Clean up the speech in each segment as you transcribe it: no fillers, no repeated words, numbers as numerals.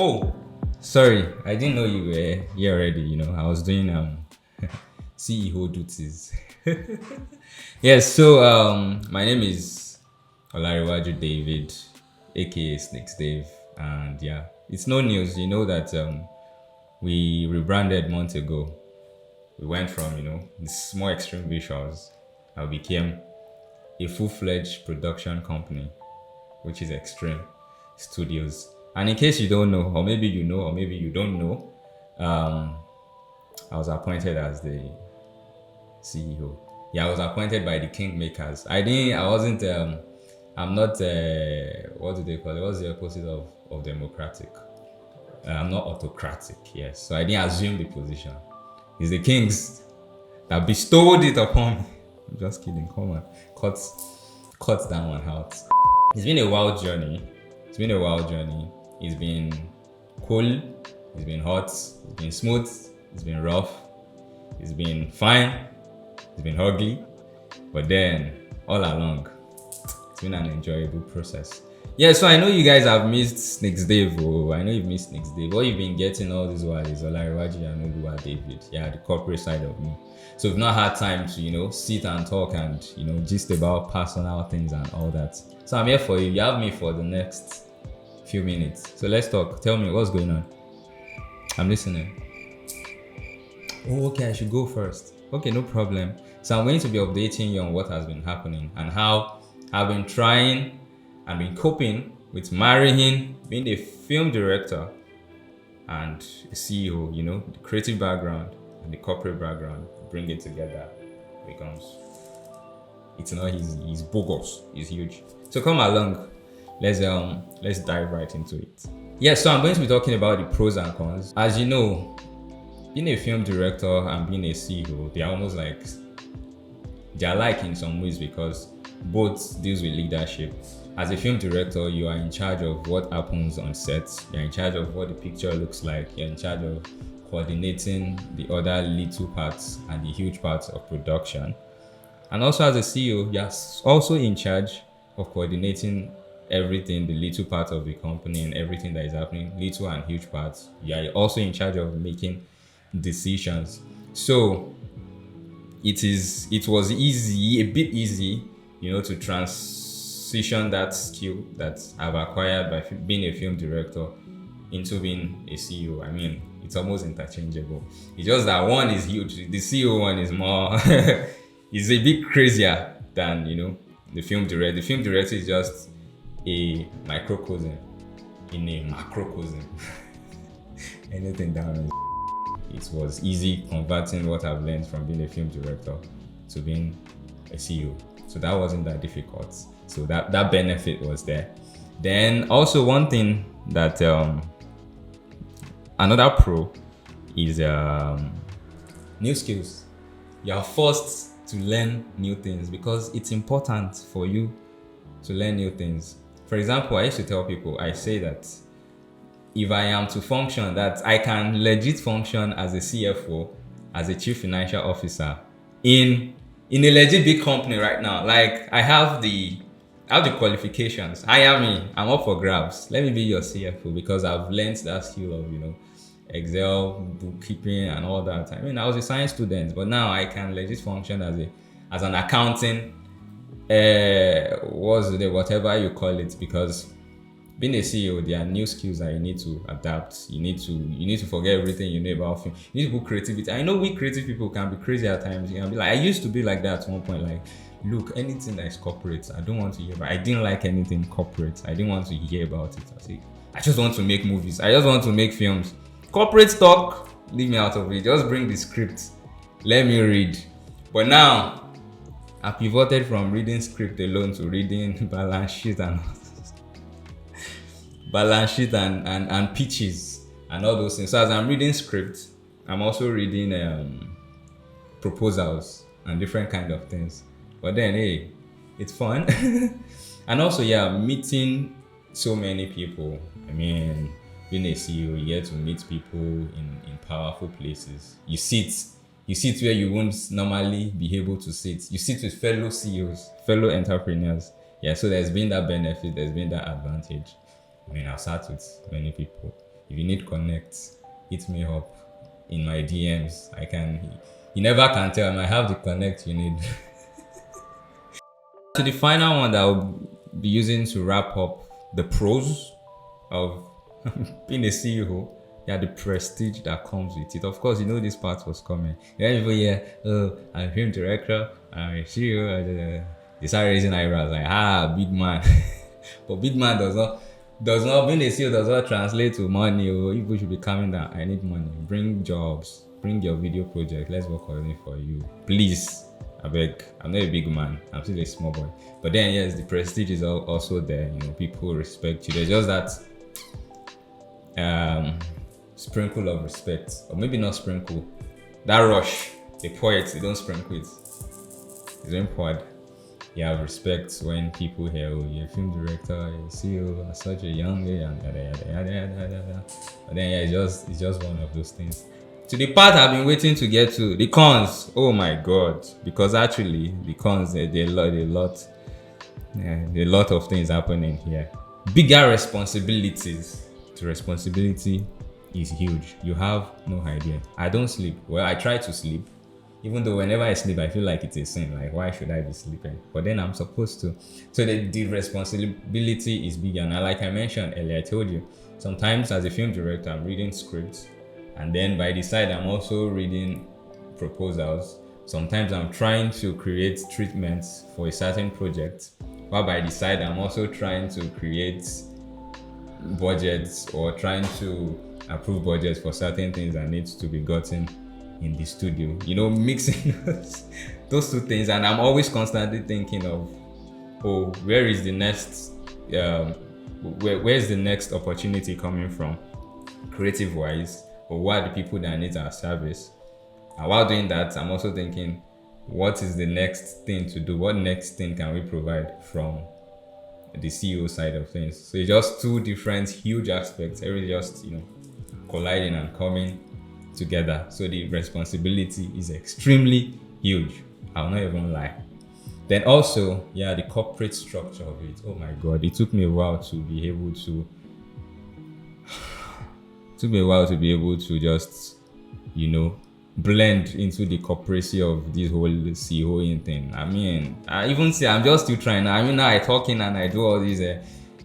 Oh, sorry, I didn't know you were here already. I was doing CEO duties. Yes, so my name is Olariwaju David, aka Snakes Dave, and yeah, it's no news. You know that we rebranded months ago. We went from the small extreme visuals, and became a full-fledged production company, which is Extreme Studios. And in case you don't know, or maybe you know, or maybe you don't know, um, I was appointed as the CEO. Yeah, I was appointed by the Kingmakers. I wasn't, I'm not, what do they call it? What's the opposite of democratic? I'm not autocratic, yes. So I didn't assume the position. It's the kings that bestowed it upon me. I'm just kidding, come on. Cut that one out. It's been a wild journey. It's been a wild journey. It's been cool. It's been hot. It's been smooth. It's been rough. It's been fine. It's been ugly. But then, all along, it's been an enjoyable process. Yeah, so I know you guys have missed Snakes Dave. Oh, I know you've missed Snakes Dave. What you've been getting all this while is Olariwaji and Oluwa David. Yeah, the corporate side of me. So we've not had time to, sit and talk and, gist about personal things and all that. So I'm here for you. You have me for the next few minutes. So let's talk. Tell me what's going on. I'm listening. Oh, okay, I should go first. Okay, no problem. So I'm going to be updating you on what has been happening and how I've been trying and been coping with marrying, being a film director and a CEO, the creative background and the corporate background, bring it together becomes, it's not easy, it's bogus, it's huge. So come along, let's dive right into it. Yeah, so I'm going to be talking about the pros and cons. As you know, being a film director and being a CEO, they're almost like, they're like in some ways because both deals with leadership. As a film director, you are in charge of what happens on set. You're in charge of what the picture looks like. You're in charge of coordinating the other little parts and the huge parts of production. And also as a CEO, you're also in charge of coordinating everything, the little part of the company and everything that is happening, little and huge parts. You're also in charge of making decisions. So it was easy, a bit easy, to transition that skill that I've acquired by being a film director into being a CEO. I mean, it's almost interchangeable. It's just that one is huge. The CEO one is more, is a bit crazier than the film director. The film director is just a microcosm in a macrocosm. Anything down. It was easy converting what I've learned from being a film director to being a CEO. So that wasn't that difficult. So that benefit was there. Then also one thing that another pro is new skills. You are forced to learn new things because it's important for you to learn new things. For example, I used to tell people, I say that if I am to function, that I can legit function as a CFO, as a chief financial officer in a legit big company right now. Like I have the qualifications. Hire me. I'm up for grabs. Let me be your CFO because I've learned that skill of Excel, bookkeeping, and all that. I mean, I was a science student, but now I can legit function as an accounting, whatever you call it, because being a CEO, there are new skills that you need to adapt. You need to forget everything you know about film. You need to put creativity. I know we creative people can be crazy at times. You can be like, I used to be like that at one point. Like, look, anything that is corporate, I don't want to hear about. I didn't like anything corporate. I didn't want to hear about it. I just want to make movies. I just want to make films. Corporate talk, leave me out of it. Just bring the script. Let me read. But now, I pivoted from reading script alone to reading balance sheet and pitches and all those things. So as I'm reading scripts, I'm also reading proposals and different kind of things. But then, hey, it's fun. And also, yeah, meeting so many people. I mean, being a CEO, you get to meet people in powerful places. You sit where you won't normally be able to sit. You sit with fellow CEOs, fellow entrepreneurs. Yeah, so there's been that benefit, there's been that advantage. I mean, I've sat with many people If you need connect, hit me up in my DMs. I can. You never can tell. I might have the connect you need. So the final one that I'll be using to wrap up the pros of being a CEO, yeah, the prestige that comes with it. Of course, you know this part was coming. Yeah, people hear, oh, I'm a film director, I'm a CEO. They start raising eyebrows like, big man. But big man does not being a CEO does not translate to money. Or people should be coming down. I need money. Bring jobs. Bring your video project. Let's work on it for you, please. I beg. I'm not a big man. I'm still a small boy. But then yes, the prestige is also there. You know, people respect you. There's just that sprinkle of respect, or maybe not sprinkle. That rush. They pour it. They don't sprinkle it. It's being poured. You have respect when people hear, oh, you're a film director, you're a CEO at such a young age, and yada yada yada yada yada. But then yeah, it's just one of those things. To the part I've been waiting to get to, the cons. Oh my god! Because actually, the cons there are a lot of things happening here. Bigger responsibilities. The responsibility is huge. You have no idea. I don't sleep. Well, I try to sleep. Even though whenever I sleep, I feel like it's a sin. Like, why should I be sleeping? But then I'm supposed to. So the responsibility is bigger. And like I mentioned earlier, I told you, sometimes as a film director, I'm reading scripts. And then by the side, I'm also reading proposals. Sometimes I'm trying to create treatments for a certain project. While by the side, I'm also trying to create budgets or trying to approve budgets for certain things that needs to be gotten in the studio, you know, mixing those two things. And I'm always constantly thinking of, oh, where is the next where's the next opportunity coming from, creative wise, or what are the people that need our service? And while doing that, I'm also thinking, what is the next thing to do? What next thing can we provide from the CEO side of things? So it's just two different huge aspects, everything just, you know, colliding and coming together. So the responsibility is extremely huge. I'll not even lie. Then also, yeah, the corporate structure of it. Oh my god, it took me a while to be able to just, you know, blend into the corporacy of this whole CEOing thing. I mean, I even say I'm just still trying. I mean, now I talking and I do all these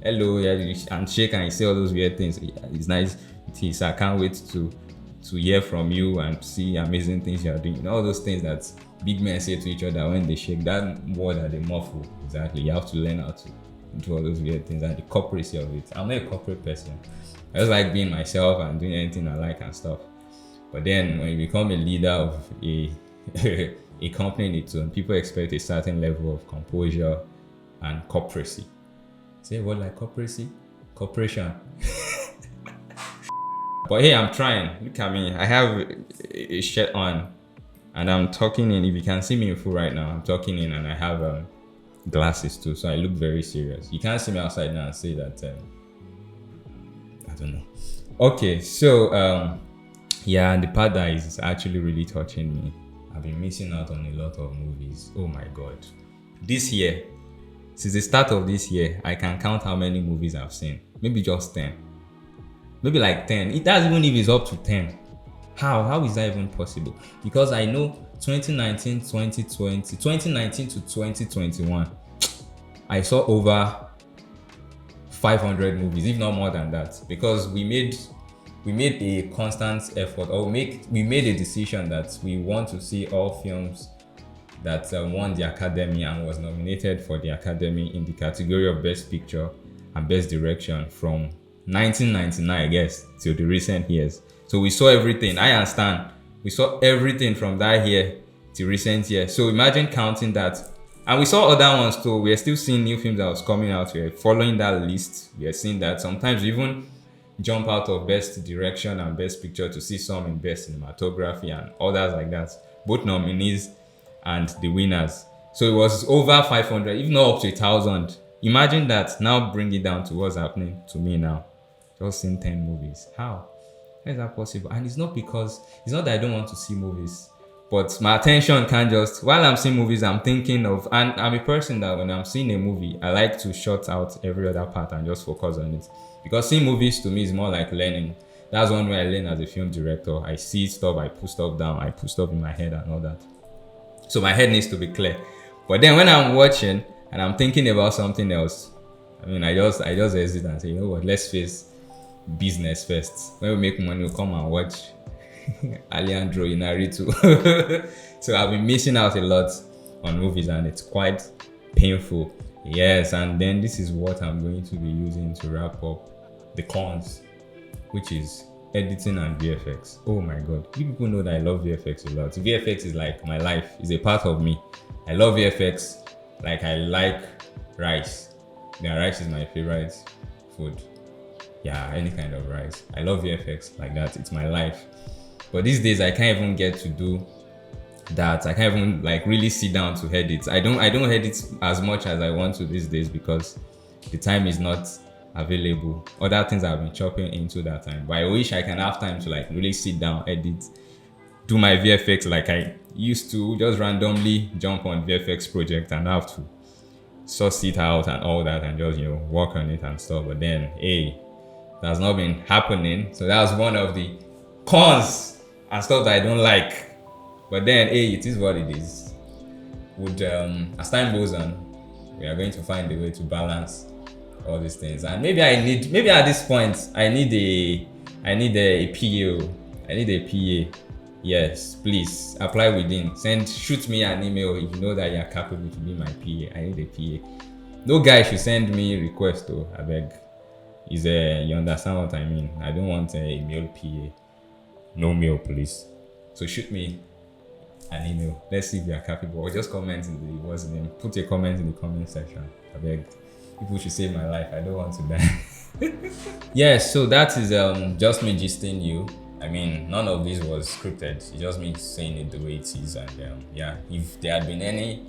hello, yeah, and shake and say all those weird things. Yeah, it's nice. It is. I can't wait to hear from you and see amazing things you are doing. You know, all those things that big men say to each other when they shake, that word that they muffle. Exactly. You have to learn how to do all those weird things and the corporacy of it. I'm not a corporate person. I just like being myself and doing anything I like and stuff. But then when you become a leader of a a company in its own, people expect a certain level of composure and corporacy. Say what, like corporacy? Corporation. But hey, I'm trying. Look at me. I have a shirt on and I'm talking in. If you can see me in full right now, I'm talking in and I have glasses too. So I look very serious. You can't see me outside now and say that. I don't know. Okay, so yeah, the part that is actually really touching me. I've been missing out on a lot of movies. Oh my god. This year, since the start of this year, I can count how many movies I've seen. Maybe just 10. Maybe like 10. It doesn't even if it's up to 10. How is that even possible? Because I know 2019 to 2021, I saw over 500 movies, if not more than that, because we made a constant effort, or we made a decision that we want to see all films that won the Academy and was nominated for the Academy in the category of Best Picture and Best Direction from 1999, I guess, till the recent years. So we saw everything. I understand. We saw everything from that year to recent year. So imagine counting that. And we saw other ones too. We are still seeing new films that was coming out. We are following that list. We are seeing that. Sometimes we even jump out of Best Direction and Best Picture to see some in Best Cinematography and others like that. Both nominees and the winners. So it was over 500, if not up to 1,000. Imagine that. Now bring it down to what's happening to me now. Just seeing 10 movies. How is that possible? And it's not that I don't want to see movies, but my attention can't just, while I'm seeing movies, I'm thinking of, and I'm a person that when I'm seeing a movie, I like to shut out every other part and just focus on it. Because seeing movies to me is more like learning. That's one way I learn as a film director. I see stuff, I put stuff down, I put stuff in my head and all that. So my head needs to be clear. But then when I'm watching and I'm thinking about something else, I just exit and say, you know what, let's face business first. When we make money, we'll come and watch Alejandro Inarritu. So I've been missing out a lot on movies and it's quite painful. Yes, and then this is what I'm going to be using to wrap up the cons, which is editing and VFX. Oh my god, you people know that I love VFX a lot. VFX is like my life, is a part of me. I love VFX like I like rice. Yeah, rice is my favorite food. Yeah, any kind of rice. I love VFX like that. It's my life. But these days I can't even get to do that. I can't even like really sit down to edit. I don't edit as much as I want to these days because the time is not available. Other things I've been chopping into that time. But I wish I can have time to like really sit down, edit, do my VFX like I used to, just randomly jump on VFX project and have to source it out and all that and just work on it and stuff. But then hey, that's not been happening. So that was one of the cons and stuff that I don't like. But then hey, it is what it is. As time goes on, we are going to find a way to balance all these things. And maybe at this point I need a PA. I need a PA. Yes, please apply within. Shoot me an email if you know that you are capable to be my PA. I need a PA. No guy should send me request though. I beg. You understand what I mean? I don't want a male PA. No mail, please. So shoot me an email. Let's see if you are capable. Or just comment in the put a comment in the comment section. I beg. People should save my life. I don't want to die. Yes, so that is just me gisting you. I mean, none of this was scripted. It's just me saying it the way it is. And yeah, if there had been any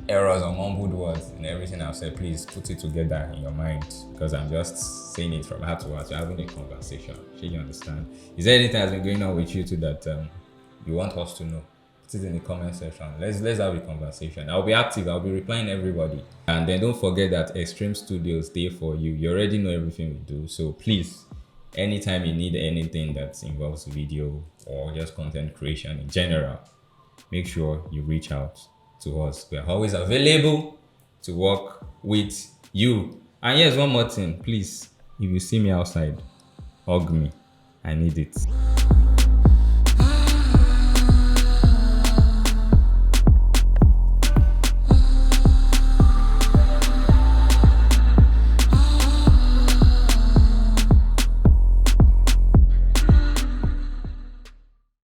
errors or mumbled words in everything I've said, please put it together in your mind because I'm just saying it from heart to heart. We're having a conversation. Should you understand? Is there anything that's been going on with you too that you want us to know? Put it in the comment section. Let's have a conversation. I'll be active. I'll be replying everybody. And then don't forget that Extreme Studios there for you. You already know everything we do. So please, anytime you need anything that involves video or just content creation in general, make sure you reach out to us. We are always available to work with you. And yes, one more thing, please, if you see me outside, hug me. I need it.